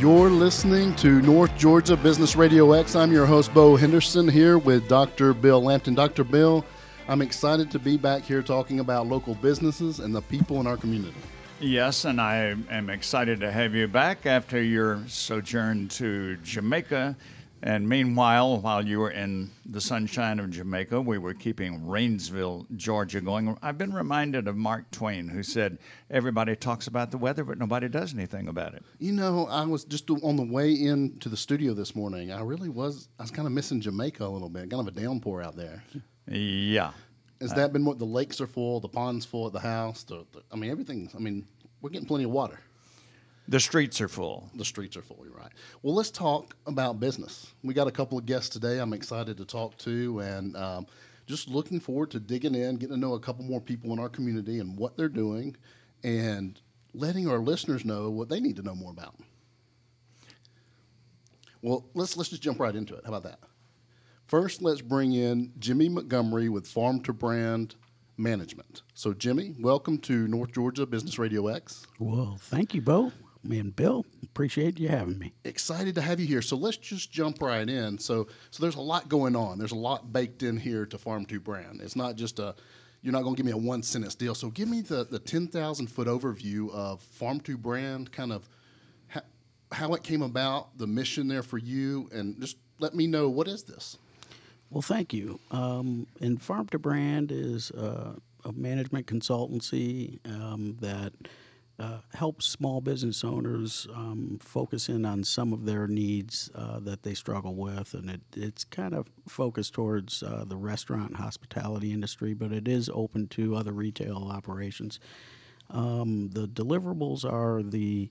You're listening to North Georgia Business RadioX. I'm your host, Bo Henderson, here with Dr. Bill Lampton. Dr. Bill, I'm excited to be back here talking about local businesses and the people in our community. Yes, and I am excited to have you back after your sojourn to Jamaica. And meanwhile, while you were in the sunshine of Jamaica, we were keeping Rainsville, Georgia going. I've been reminded of Mark Twain, who said, everybody talks about the weather, but nobody does anything about it. You know, I was just on the way into the studio this morning. I was kind of missing Jamaica a little bit, kind of a downpour out there. Yeah. Has that been what the lakes are full, the ponds full at the house? We're getting plenty of water. The streets are full. The streets are full, you're right. Well, let's talk about business. We got a couple of guests today I'm excited to talk to, and just looking forward to digging in, getting to know a couple more people in our community and what they're doing, and letting our listeners know what they need to know more about. Well, let's just jump right into it. How about that? First, let's bring in Jimmy Montgomery with Farm2Brand Management. So, Jimmy, welcome to North Georgia Business RadioX. Well, thank you, Bo. And Bill, appreciate you having me. Excited to have you here. So let's just jump right in. So there's a lot going on. There's a lot baked in here to Farm2Brand. It's not just you're not going to give me a one-sentence deal. So give me the 10,000-foot overview of Farm2Brand, kind of how it came about, the mission there for you, and just let me know, what is this? Well, thank you. And Farm2Brand is a management consultancy that helps small business owners focus in on some of their needs that they struggle with. And it's kind of focused towards the restaurant and hospitality industry, but it is open to other retail operations. The deliverables are the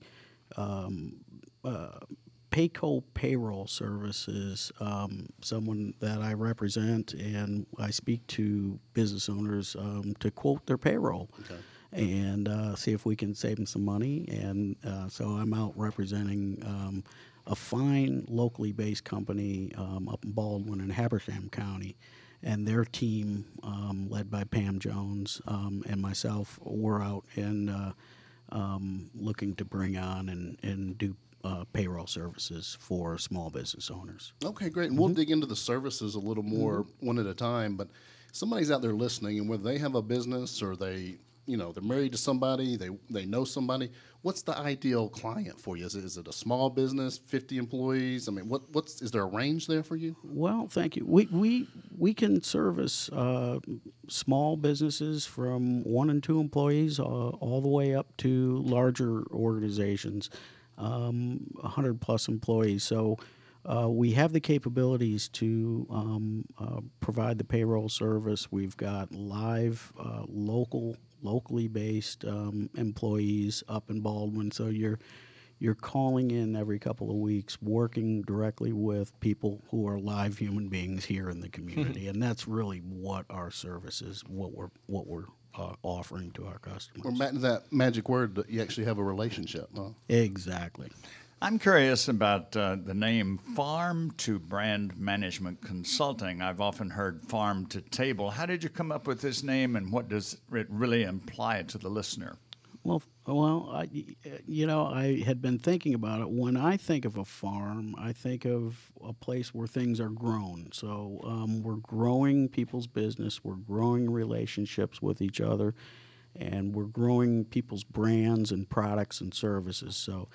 Payco Payroll Services, someone that I represent, and I speak to business owners to quote their payroll. Okay. And see if we can save them some money. And so I'm out representing a fine locally based company up in Baldwin and Habersham County. And their team, led by Pam Jones and myself, we're out and looking to bring on and do payroll services for small business owners. Okay, great. And we'll dig into the services a little more one at a time. But somebody's out there listening, and whether they have a business or they're married to somebody, they know somebody, what's the ideal client for you? Is it a small business, 50 employees? I mean, is there a range there for you? Well, thank you. We can service small businesses from 1 and 2 employees all the way up to larger organizations, 100 plus employees. So we have the capabilities to provide the payroll service. We've got live locally based employees up in Baldwin. So you're calling in every couple of weeks, working directly with people who are live human beings here in the community, and that's really what our service is, what we're offering to our customers. We're back to that magic word that you actually have a relationship. Huh? Exactly. I'm curious about the name Farm2Brand Management Consulting. I've often heard farm to table. How did you come up with this name, and what does it really imply to the listener? Well, I had been thinking about it. When I think of a farm, I think of a place where things are grown. So we're growing people's business, we're growing relationships with each other, and we're growing people's brands and products and services. So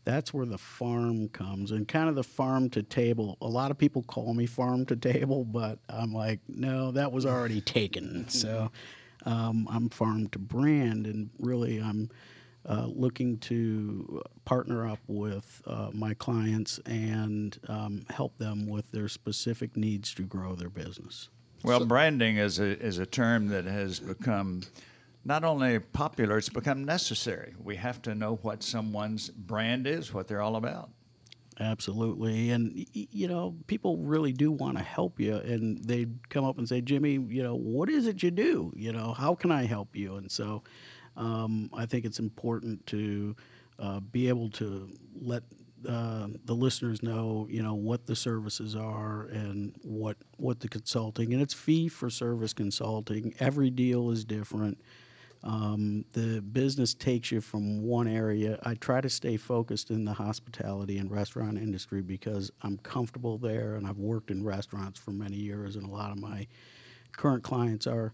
that's where the farm comes, and kind of the farm to table. A lot of people call me farm to table, but I'm like, no, that was already taken. So I'm farm to brand, and really I'm looking to partner up with my clients and help them with their specific needs to grow their business. Well, branding is a term that has become not only popular, it's become necessary. We have to know what someone's brand is, what they're all about. Absolutely. And, people really do want to help you. And they come up and say, Jimmy, what is it you do? How can I help you? And so I think it's important to be able to let the listeners know, what the services are and what the consulting. And it's fee for service consulting. Every deal is different. The business takes you from one area. I try to stay focused in the hospitality and restaurant industry because I'm comfortable there, and I've worked in restaurants for many years, and a lot of my current clients are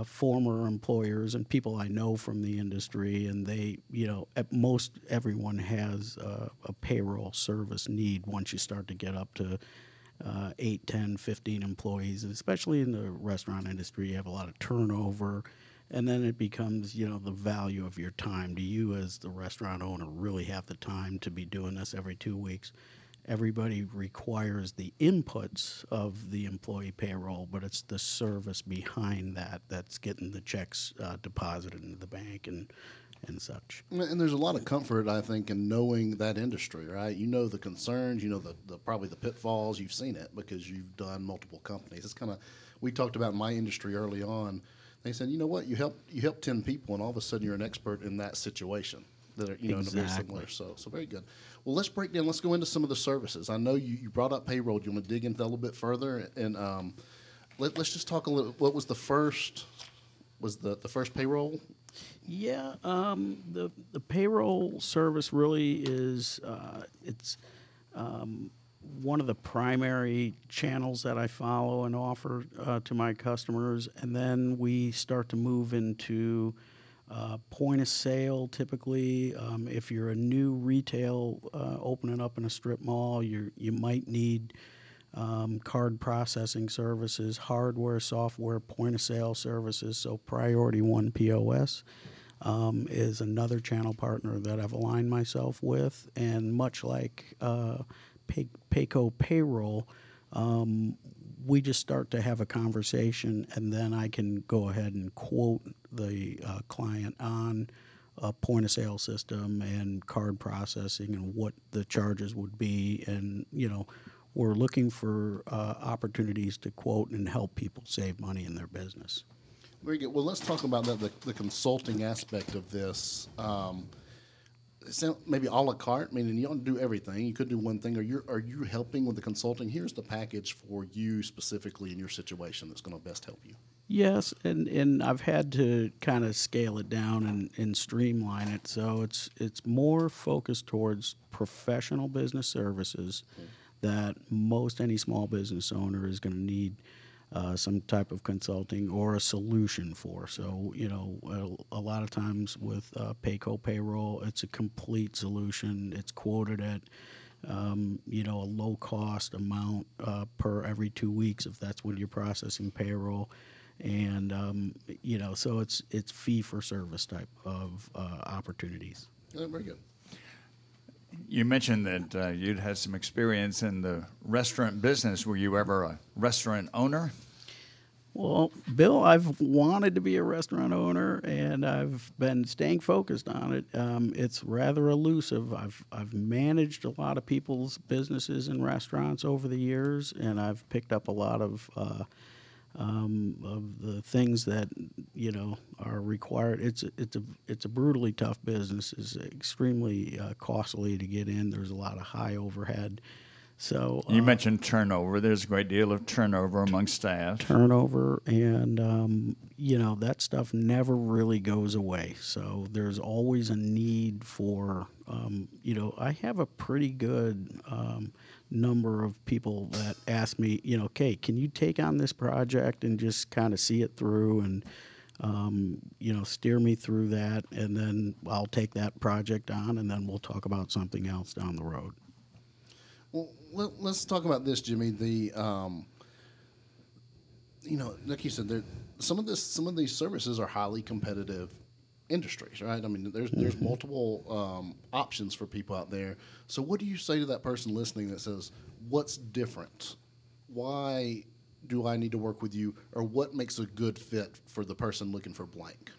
former employers and people I know from the industry, and they, at most everyone has a payroll service need once you start to get up to 8, 10, 15 employees, and especially in the restaurant industry, you have a lot of turnover. And then it becomes, the value of your time. Do you, as the restaurant owner, really have the time to be doing this every 2 weeks? Everybody requires the inputs of the employee payroll, but it's the service behind that that's getting the checks deposited into the bank and such. And there's a lot of comfort, I think, in knowing that industry, right? You know the concerns, you know the probably the pitfalls. You've seen it because you've done multiple companies. It's kind of, we talked about my industry early on. They said, you know what, you help 10 people, and all of a sudden you're an expert in that situation that are very similar. So very good. Well, let's break down. Let's go into some of the services. I know you brought up payroll. Do you want to dig into that a little bit further? And let's just talk a little. What was the first? Was the first payroll? Yeah, the payroll service really is it's one of the primary channels that I follow and offer to my customers, and then we start to move into point of sale. Typically, if you're a new retail opening up in a strip mall, you might need card processing services, hardware, software, point of sale services. So Priority1 POS is another channel partner that I've aligned myself with, and much like Payco Payroll, we just start to have a conversation, and then I can go ahead and quote the client on a point of sale system and card processing and what the charges would be. And, we're looking for opportunities to quote and help people save money in their business. Very good. Well, let's talk about the consulting aspect of this. Maybe a la carte, meaning you don't do everything. You could do one thing. Are you helping with the consulting? Here's the package for you specifically in your situation that's going to best help you. Yes, and I've had to kind of scale it down and streamline it. So it's more focused towards professional business services that most any small business owner is going to need some type of consulting or a solution for. So, a lot of times with Payco Payroll, it's a complete solution. It's quoted at, a low-cost amount per every 2 weeks if that's when you're processing payroll. And, so it's fee-for-service type of opportunities. Very good. You mentioned that you'd had some experience in the restaurant business. Were you ever a restaurant owner? Well, Bill, I've wanted to be a restaurant owner, and I've been staying focused on it. It's rather elusive. I've managed a lot of people's businesses and restaurants over the years, and I've picked up a lot of the things that are required. It's a brutally tough business. It's extremely costly to get in. There's a lot of high overhead. So you mentioned turnover. There's a great deal of turnover among staff. Turnover, and that stuff never really goes away. So there's always a need for I have a pretty good number of people that ask me, okay, can you take on this project and just kind of see it through and steer me through that, and then I'll take that project on, and then we'll talk about something else down the road. Well, let's talk about this, Jimmy. Like you said, some of these services are highly competitive industries, right? I mean, there's multiple options for people out there. So, what do you say to that person listening that says, "What's different? Why do I need to work with you?" Or what makes a good fit for the person looking for blank?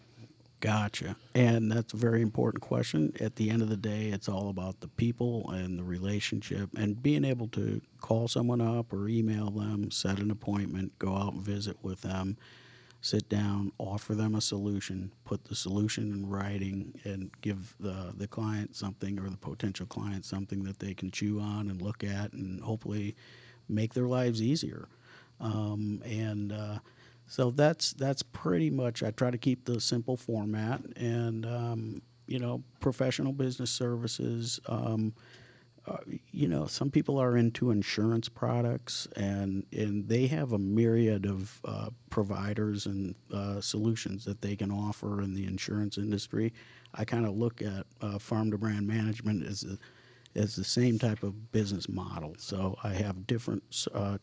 Gotcha. And that's a very important question. At the end of the day, it's all about the people and the relationship and being able to call someone up or email them, set an appointment, go out and visit with them, sit down, offer them a solution, put the solution in writing, and give the client something, or the potential client something that they can chew on and look at and hopefully make their lives easier. So that's pretty much. I try to keep the simple format, and professional business services. Some people are into insurance products, and they have a myriad of providers and solutions that they can offer in the insurance industry. I kind of look at Farm2Brand management as the same type of business model. So I have different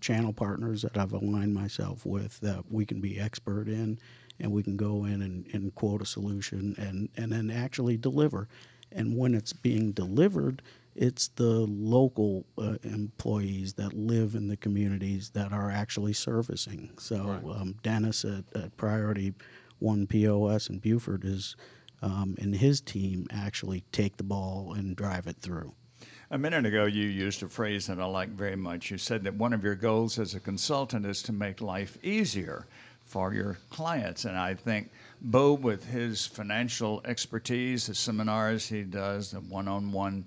channel partners that I've aligned myself with that we can be expert in, and we can go in and quote a solution and then actually deliver. And when it's being delivered, it's the local employees that live in the communities that are actually servicing. So Right. Dennis at Priority1 POS-Buford is and his team actually take the ball and drive it through. A minute ago, you used a phrase that I like very much. You said that one of your goals as a consultant is to make life easier for your clients. And I think Bo, with his financial expertise, the seminars he does, the one-on-one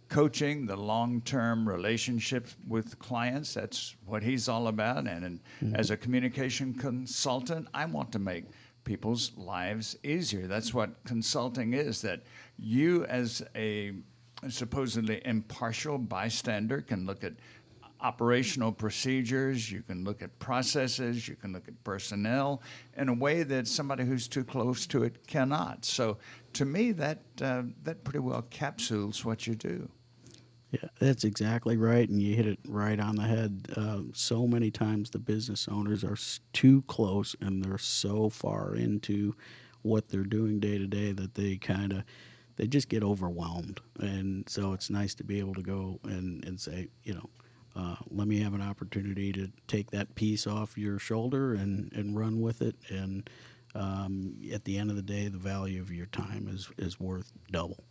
coaching, the long-term relationships with clients, that's what he's all about. And as a communication consultant, I want to make people's lives easier. That's what consulting is, that you as a supposedly impartial bystander can look at operational procedures, you can look at processes, you can look at personnel in a way that somebody who's too close to it cannot. So to me, that pretty well capsules what you do. Yeah, that's exactly right, and you hit it right on the head. So many times the business owners are too close, and they're so far into what they're doing day to day that they just get overwhelmed. And so it's nice to be able to go and say, let me have an opportunity to take that piece off your shoulder and run with it. And at the end of the day, the value of your time is worth double.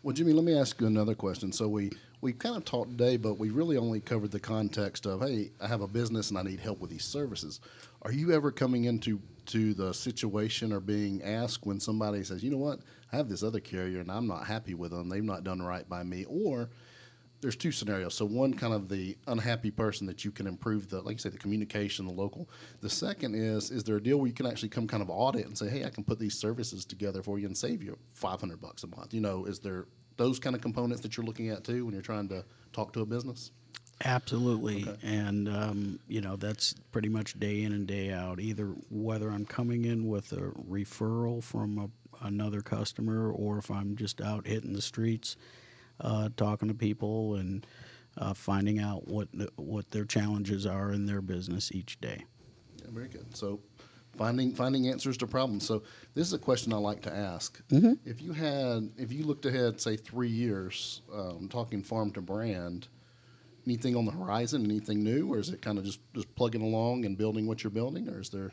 Well, Jimmy, let me ask you another question. So we kind of talked today, but we really only covered the context of, hey, I have a business and I need help with these services. Are you ever coming into the situation or being asked when somebody says, you know what, I have this other carrier and I'm not happy with them, they've not done right by me, or there's two scenarios. So one, kind of the unhappy person that you can improve the, like you say, the communication, the local. The second is there a deal where you can actually come kind of audit and say, hey, I can put these services together for you and save you $500 a month? Is there those kind of components that you're looking at too when you're trying to talk to a business? Absolutely. Okay. And, that's pretty much day in and day out, either whether I'm coming in with a referral from another customer or if I'm just out hitting the streets talking to people and finding out what their challenges are in their business each day. Yeah, very good. So finding answers to problems. So this is a question I like to ask. Mm-hmm. If you looked ahead, say 3 years, talking farm to brand, anything on the horizon, anything new, or is it kind of just plugging along and building what you're building, or is there?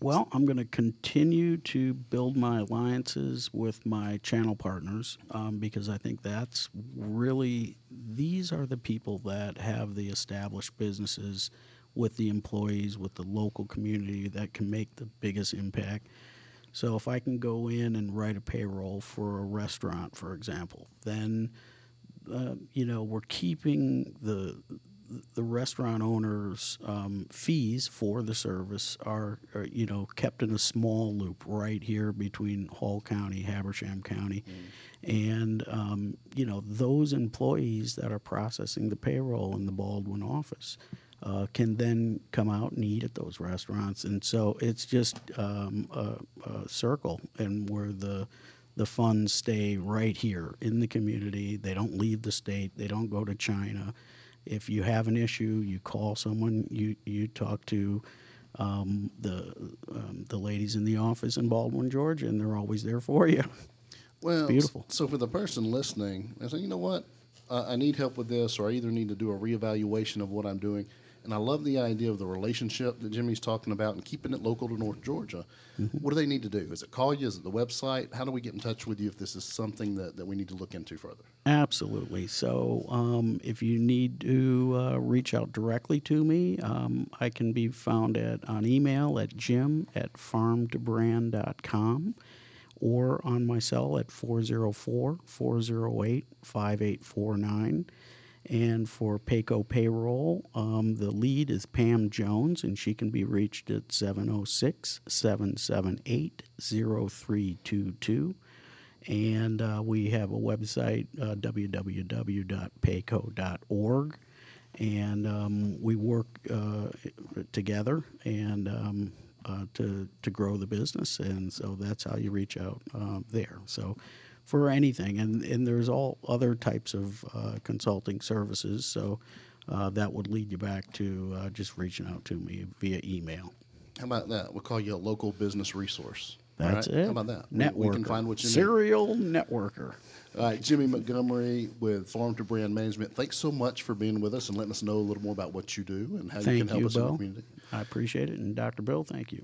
Well, I'm going to continue to build my alliances with my channel partners because I think that's really, these are the people that have the established businesses with the employees, with the local community that can make the biggest impact. So if I can go in and write a payroll for a restaurant, for example, then we're keeping the restaurant owners' fees for the service are kept in a small loop right here between Hall County, Habersham County, and those employees that are processing the payroll in the Baldwin office can then come out and eat at those restaurants, and so it's just a circle, and where the funds stay right here in the community. They don't leave the state. They don't go to China. If you have an issue, you call someone. You talk to the ladies in the office in Baldwin, Georgia, and they're always there for you. It's Well, beautiful. so for the person listening, they say, you know what, I need help with this, or I either need to do a reevaluation of what I'm doing. And I love the idea of the relationship that Jimmy's talking about and keeping it local to North Georgia. Mm-hmm. What do they need to do? Is it call you? Is it the website? How do we get in touch with you if this is something that we need to look into further? Absolutely. So if you need to reach out directly to me, I can be found on email at jim@farm2brand.com or on my cell at 404-408-5849. And for Payco Payroll, the lead is Pam Jones, and she can be reached at 706-778-0322. And we have a website, www.payco.org. And we work together and to grow the business. And so that's how you reach out there. So for anything. And there's all other types of consulting services. So that would lead you back to just reaching out to me via email. How about that? We'll call you a local business resource. That's all right? it. How about that? Networker. We can find what you need. Serial networker. All right, Jimmy Montgomery with Farm2Brand Management. Thanks so much for being with us and letting us know a little more about what you do and how you can help us in the community. I appreciate it. And Dr. Bill, thank you.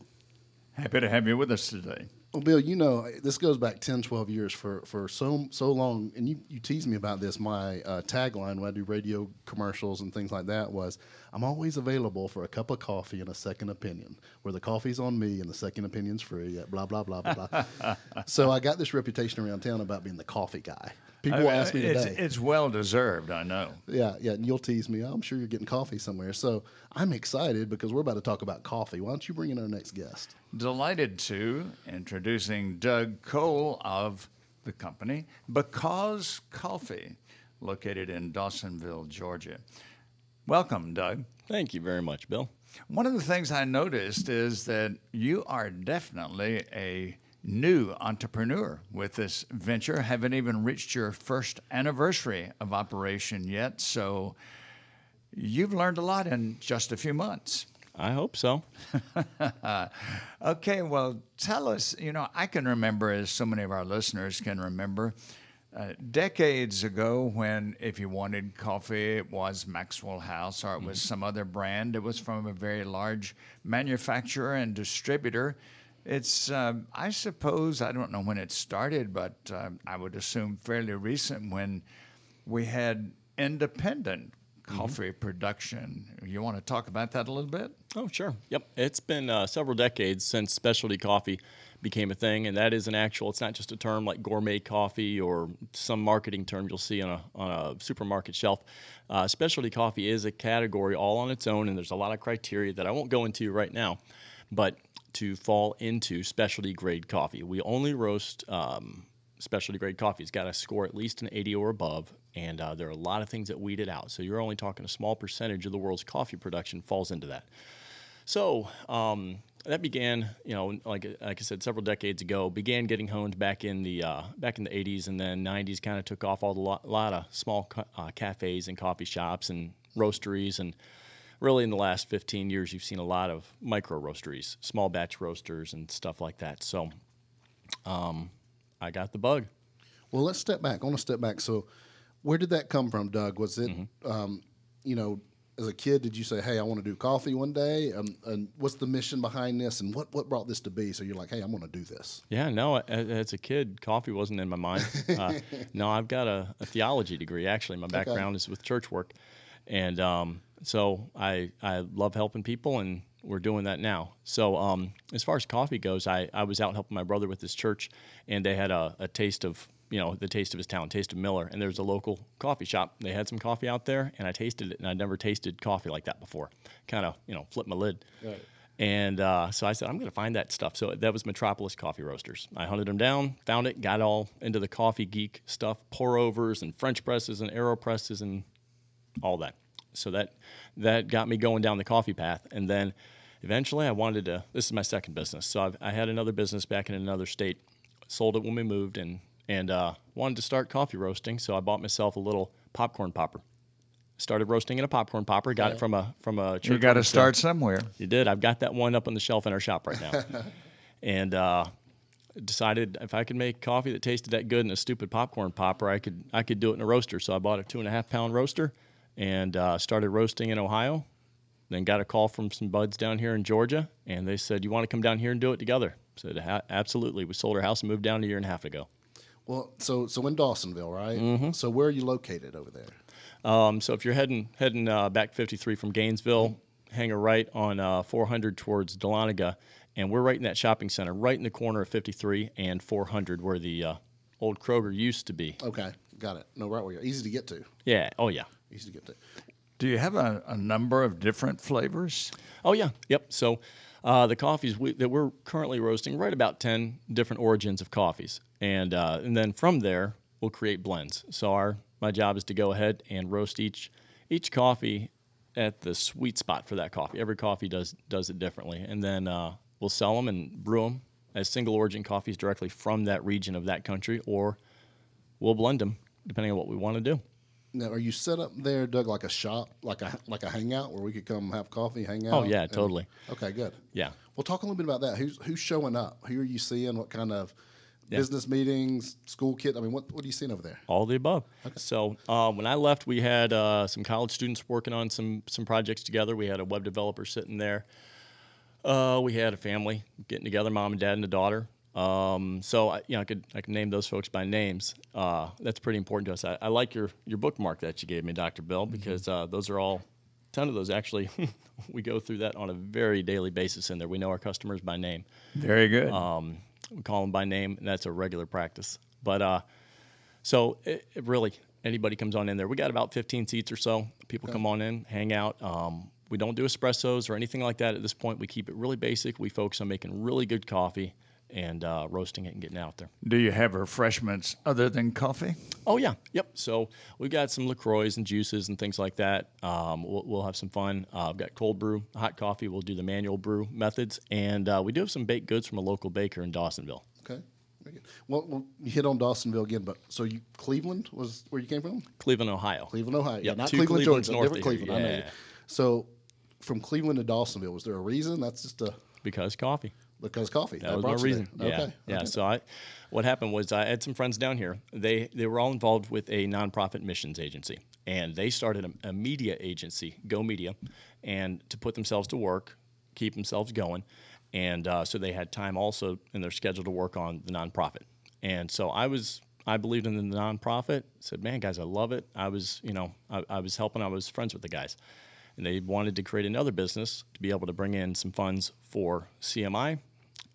Happy to have you with us today. Well, Bill, you know, this goes back 10, 12 years for so long, and you tease me about this. My tagline when I do radio commercials and things like that was, I'm always available for a cup of coffee and a second opinion, where the coffee's on me and the second opinion's free, blah, blah, blah, blah, blah. So I got this reputation around town about being the coffee guy. People ask me today. It's well-deserved, I know. Yeah, and you'll tease me. I'm sure you're getting coffee somewhere. So I'm excited because we're about to talk about coffee. Why don't you bring in our next guest? Delighted to introducing Doug Cole of the company Because Coffee, located in Dawsonville, Georgia. Welcome, Doug. Thank you very much, Bill. One of the things I noticed is that you are definitely a new entrepreneur with this venture. Haven't even reached your first anniversary of operation yet, so you've learned a lot in just a few months. I hope so. Okay, well, tell us, I can remember, as so many of our listeners can remember, decades ago when if you wanted coffee, it was Maxwell House or it was some other brand. It was from a very large manufacturer and distributor. It's, I suppose, I don't know when it started, but I would assume fairly recent when we had independent coffee production. You want to talk about that a little bit? Oh, sure. Yep. It's been several decades since specialty coffee became a thing, and that is an actual, it's not just a term like gourmet coffee or some marketing term you'll see on a supermarket shelf. Specialty coffee is a category all on its own, and there's a lot of criteria that I won't go into right now, but to fall into specialty grade coffee. We only roast specialty grade coffee. It's got to score at least an 80 or above, and there are a lot of things that weed it out. So you're only talking a small percentage of the world's coffee production falls into that. So that began, like I said, several decades ago. Began getting honed back in the 80s, and then 90s kind of took off. A lot of small cafes and coffee shops and roasteries, and really in the last 15 years, you've seen a lot of micro roasteries, small batch roasters, and stuff like that. So I got the bug. Well, let's step back. I want to step back. So where did that come from, Doug? Was it, as a kid, did you say, hey, I want to do coffee one day? And what's the mission behind this? And what brought this to be? So you're like, hey, I'm going to do this. Yeah, no, as a kid, coffee wasn't in my mind. No, I've got a theology degree, actually. My background is with church work. And so I love helping people, and we're doing that now. So as far as coffee goes, I was out helping my brother with his church, and they had a taste of, the taste of his town, Taste of Miller, and there's a local coffee shop. They had some coffee out there, and I tasted it, and I'd never tasted coffee like that before. Kind of, flipped my lid. Right. And so I said, I'm going to find that stuff. So that was Metropolis Coffee Roasters. I hunted them down, found it, got all into the coffee geek stuff, pour-overs and French presses and AeroPresses and all that. So that got me going down the coffee path. And then eventually I wanted to, this is my second business. So I had another business back in another state, sold it when we moved, and wanted to start coffee roasting. So I bought myself a little popcorn popper. Started roasting in a popcorn popper. Got it from a church. You got to start somewhere. You did. I've got that one up on the shelf in our shop right now. And decided if I could make coffee that tasted that good in a stupid popcorn popper, I could do it in a roaster. So I bought a 2.5-pound roaster and started roasting in Ohio. Then got a call from some buds down here in Georgia, and they said, "You want to come down here and do it together?" I said, "Absolutely." We sold our house and moved down a year and a half ago. Well, so in Dawsonville, right? Mm-hmm. So where are you located over there? So if you're heading back 53 from Gainesville, hang a right on 400 towards Dahlonega, and we're right in that shopping center, right in the corner of 53 and 400, where the old Kroger used to be. Okay, got it. No, right where you're easy to get to. Yeah. Oh, yeah. Easy to get to. Do you have a number of different flavors? Oh, yeah. Yep. So the coffees that we're currently roasting, right about 10 different origins of coffees. And then from there, we'll create blends. So my job is to go ahead and roast each coffee at the sweet spot for that coffee. Every coffee does it differently. And then we'll sell them and brew them as single origin coffees directly from that region of that country, or we'll blend them depending on what we want to do. Now, are you set up there, Doug, like a shop, like a hangout where we could come have coffee, hang out? Oh, yeah, totally. Okay, good. Yeah. Well, talk a little bit about that. Who's showing up? Who are you seeing? What kind of business meetings, school kids? I mean, what are you seeing over there? All the above. Okay. So when I left, we had some college students working on some projects together. We had a web developer sitting there. We had a family getting together, mom and dad and a daughter. So I could name those folks by names. That's pretty important to us. I like your bookmark that you gave me, Dr. Bill, because those are all 10 of those actually. We go through that on a very daily basis in there. We know our customers by name. Very good. We call them by name, and that's a regular practice. But so it really, anybody comes on in there. We got about 15 seats or so. People come on in, hang out. We don't do espressos or anything like that at this point. We keep it really basic. We focus on making really good coffee and roasting it and getting out there. Do you have refreshments other than coffee? Oh, yeah. Yep. So we've got some LaCroix and juices and things like that. We'll have some fun. I've got cold brew, hot coffee. We'll do the manual brew methods. And we do have some baked goods from a local baker in Dawsonville. Okay. Very good. Well, you hit on Dawsonville again, but so Cleveland was where you came from? Cleveland, Ohio. Cleveland, Ohio. Yep. Yeah, not Two Cleveland, Clevelands Georgia. north Different of here. Cleveland. I know Yeah. you. So from Cleveland to Dawsonville, was there a reason? That's just Because coffee. because coffee. That was brought my you reason. there. Yeah. Okay. Yeah. Okay. So what happened was I had some friends down here. They were all involved with a nonprofit missions agency, and they started a media agency, Go Media, and to put themselves to work, keep themselves going, and so they had time also in their schedule to work on the nonprofit. And so I believed in the nonprofit. Said, man, guys, I love it. I was helping. I was friends with the guys. And they wanted to create another business to be able to bring in some funds for CMI.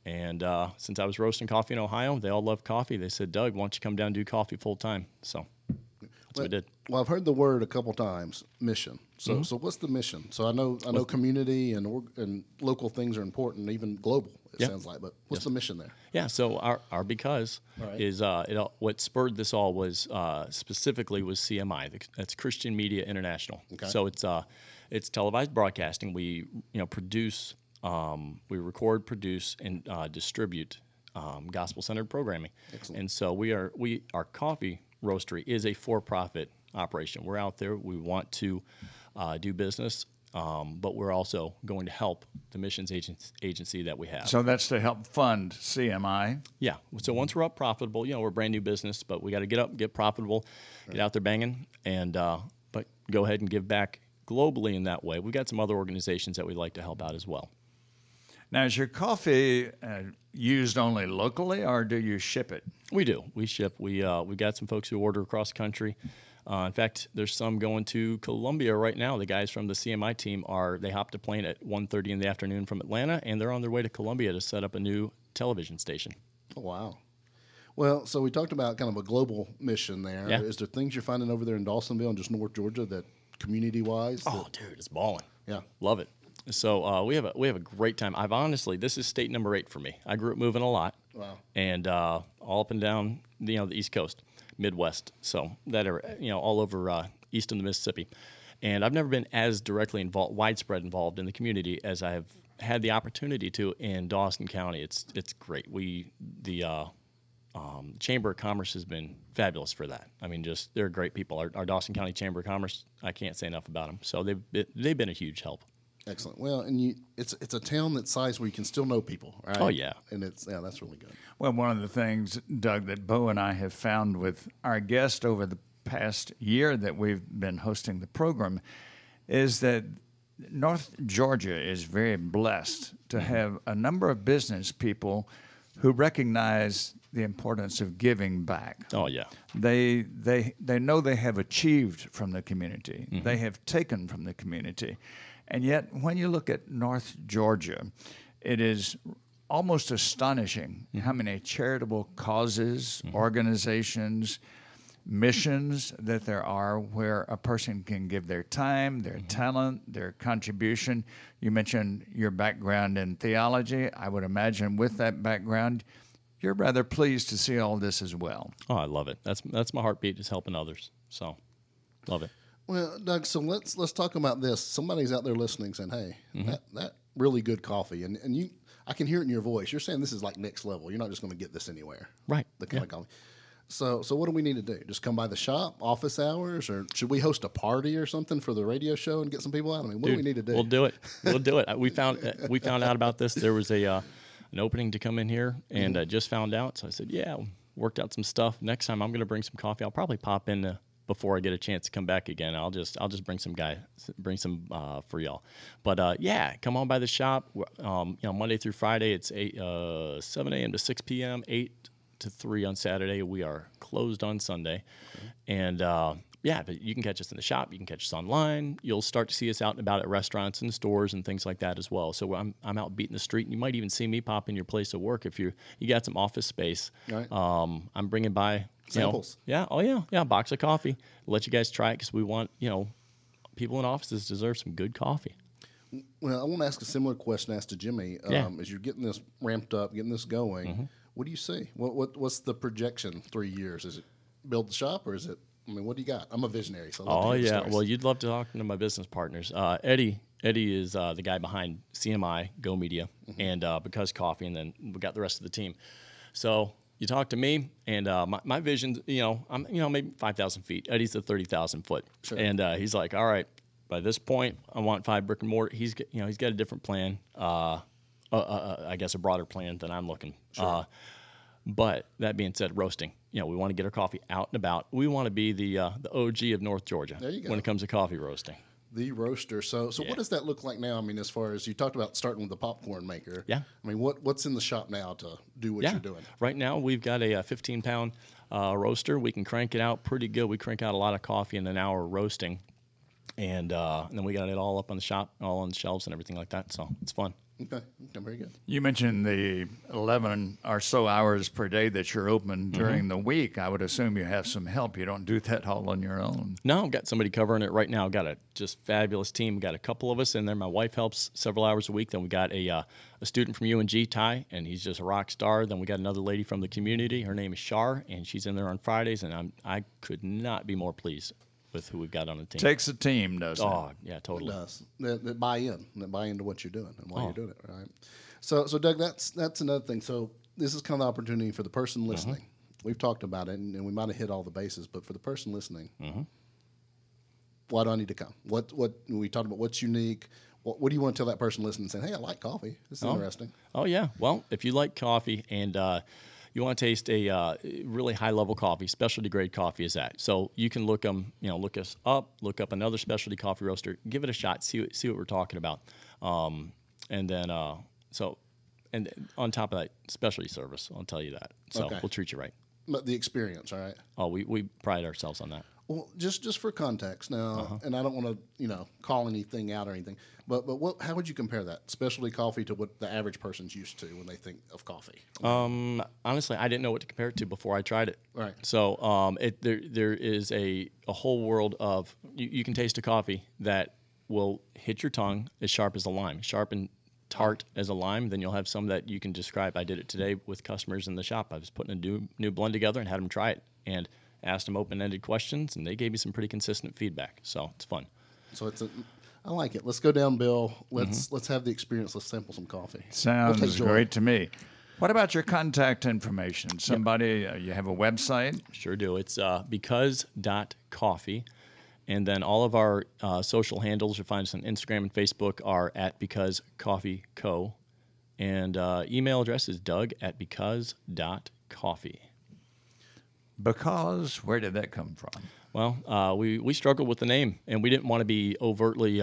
And since I was roasting coffee in Ohio, they all love coffee. They said, Doug, why don't you come down and do coffee full time? So that's what we did. Well, I've heard the word a couple times, mission. So what's the mission? So I know community and local things are important, even global, it sounds like. But what's the mission there? Yeah, so our because is what spurred this all was specifically was CMI. That's Christian Media International. Okay. So it's televised broadcasting. We produce, we record, produce, and distribute gospel-centered programming. Excellent. And so our coffee roastery is a for-profit operation. We're out there. We want to do business, but we're also going to help the missions agency that we have. So that's to help fund CMI. Yeah. So once we're up profitable, we're a brand new business, but we got to get up, get profitable, get out there banging, and but go ahead and give back globally in that way. We've got some other organizations that we'd like to help out as well. Now, is your coffee used only locally, or do you ship it? We do. We ship. We got some folks who order across the country. In fact, there's some going to Columbia right now. The guys from the CMI team they hopped a plane at 1:30 in the afternoon from Atlanta, and they're on their way to Columbia to set up a new television station. Oh, wow. Well, so we talked about kind of a global mission there. Yeah. Is there things you're finding over there in Dawsonville and just North Georgia that community-wise? Oh, dude, it's balling. Yeah. Love it. So we have a great time. This is state number 8 for me. I grew up moving a lot. Wow. And all up and down the East Coast, Midwest. So that are all over east of the Mississippi. And I've never been as directly widespread involved in the community as I have had the opportunity to in Dawson County. It's great. The Chamber of Commerce has been fabulous for that. I mean, they're great people. Our Dawson County Chamber of Commerce, I can't say enough about them. So they've been a huge help. Excellent. Well, and it's a town that size where you can still know people, right? Oh, yeah. And that's really good. Well, one of the things, Doug, that Bo and I have found with our guest over the past year that we've been hosting the program is that North Georgia is very blessed to have a number of business people who recognize the importance of giving back. Oh, yeah. They know they have achieved from the community. Mm-hmm. They have taken from the community. And yet, when you look at North Georgia, it is almost astonishing how many charitable causes, organizations, missions that there are where a person can give their time, their talent, their contribution. You mentioned your background in theology. I would imagine with that background, you're rather pleased to see all this as well. Oh, I love it. That's my heartbeat, is helping others. So, love it. Well, Doug, so let's talk about this. Somebody's out there listening saying, hey, that really good coffee, and you, I can hear it in your voice. You're saying this is like next level. You're not just going to get this anywhere. Right. The kind of coffee. So what do we need to do? Just come by the shop, office hours, or should we host a party or something for the radio show and get some people out? I mean, what do we need to do? We'll do it. We'll do it. We found out about this. There was an opening to come in here, and I just found out. So I said, yeah, worked out some stuff. Next time I'm going to bring some coffee. I'll probably pop in before I get a chance to come back again. I'll just bring some for y'all. But yeah, come on by the shop. Monday through Friday it's 7 a.m. to 6 p.m. 8 to 3 on Saturday. We are closed on Sunday. And yeah, but you can catch us in the shop. You can catch us online. You'll start to see us out and about at restaurants and stores and things like that as well. So I'm out beating the street, and you might even see me pop in your place of work if you got some office space. Right. I'm bringing by samples. A box of coffee. Let you guys try it, because we want people in offices deserve some good coffee. Well, I want to ask a similar question asked to Jimmy. As you're getting this ramped up, getting this going, what do you see? What's the projection? 3 years? Is it build the shop, or is it? I mean, what do you got? I'm a visionary, so. Well, you'd love to talk to my business partners. Eddie is the guy behind CMI, Go Media, and Because Coffee, and then we got the rest of the team. So you talk to me, and my vision, I'm maybe 5,000 feet. Eddie's the 30,000 foot, sure. And he's like, all right, by this point, I want 5 brick and mortar. He's got a different plan. I guess a broader plan than I'm looking. Sure. But that being said, roasting. We want to get our coffee out and about. We want to be the OG of North Georgia when it comes to coffee roasting. The roaster. So Yeah. what does that look like now? I mean, as far as you talked about starting with the popcorn maker. Yeah. I mean, what's in the shop now to do what you're doing? Right now, we've got a 15-pound roaster. We can crank it out pretty good. We crank out a lot of coffee in an hour roasting. And then we got it all up on the shop, all on the shelves and everything like that. So it's fun. Okay, very good. You mentioned the 11 or so hours per day that you're open during the week. I would assume you have some help. You don't do that all on your own. No, I've got somebody covering it right now. I've got a just fabulous team. We've got a couple of us in there. My wife helps several hours a week. Then we got a student from UNG, Ty, and he's just a rock star. Then we got another lady from the community. Her name is Shar, and she's in there on Fridays. And I could not be more pleased with who we've got on the team. Takes a team, doesn't it? Oh, yeah, totally. It does. That buy into what you're doing and why you're doing it, right? So Doug, that's another thing. So this is kind of the opportunity for the person listening. We've talked about it, and we might have hit all the bases, but for the person listening, why do I need to come? What we talked about? What's unique? What do you want to tell that person listening, saying, "Hey, I like coffee. This is interesting." Oh yeah. Well, if you like coffee and you want to taste a really high-level coffee, specialty grade coffee is that. So you can look us up, look up another specialty coffee roaster, give it a shot, see what we're talking about, and then and on top of that, specialty service. I'll tell you that. So we'll treat you right. But the experience, all right? Oh, we pride ourselves on that. Well, just for context now, and I don't want to call anything out or anything, but how would you compare that specialty coffee to what the average person's used to when they think of coffee? Honestly, I didn't know what to compare it to before I tried it. Right. So there is a whole world of you can taste a coffee that will hit your tongue as sharp as a lime, sharp and tart as a lime. Then you'll have some that you can describe. I did it today with customers in the shop. I was putting a new blend together and had them try it and asked them open-ended questions, and they gave me some pretty consistent feedback. So it's fun. So I like it. Let's go down, Bill. Let's have the experience. Let's sample some coffee. Sounds great to me. What about your contact information? Somebody, you have a website? Sure do. It's because.coffee. And then all of our social handles, you'll find us on Instagram and Facebook, are at Because Coffee Co. And email address is doug@because.coffee. Because, where did that come from? Well, we struggled with the name, and we didn't want to be overtly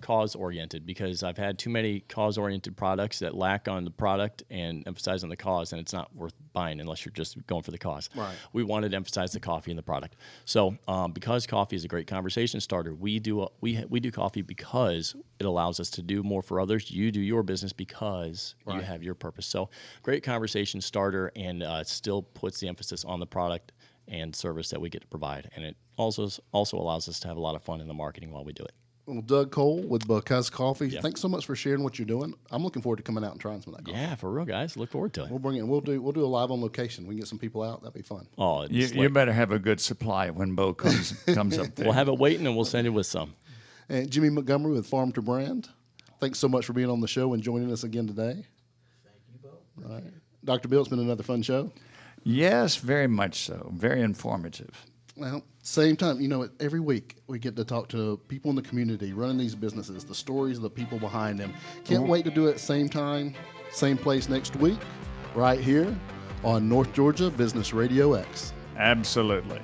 cause-oriented, because I've had too many cause-oriented products that lack on the product and emphasize on the cause, and it's not worth buying unless you're just going for the cause. Right. We wanted to emphasize the coffee and the product. So because coffee is a great conversation starter, we do coffee because it allows us to do more for others. You do your business because you have your purpose. So great conversation starter, and still puts the emphasis on the product and service that we get to provide. And it also allows us to have a lot of fun in the marketing while we do it. Well, Doug Cole with Buzz Coffee, Yeah. thanks so much for sharing what you're doing. I'm looking forward to coming out and trying some of that coffee. Yeah, for real, guys. Look forward to it. We'll bring it. We'll do a live on location. We can get some people out. That'd be fun. Oh, You better have a good supply when Bo comes up there. we'll have it waiting, and we'll send it with some. And Jimmy Montgomery with Farm2Brand, thanks so much for being on the show and joining us again today. Thank you, Bo. All right, Dr. Bill, it's been another fun show. Yes, very much so. Very informative. Well, same time, every week we get to talk to people in the community running these businesses, the stories of the people behind them. Can't wait to do it same time, same place next week, right here on North Georgia Business RadioX. Absolutely.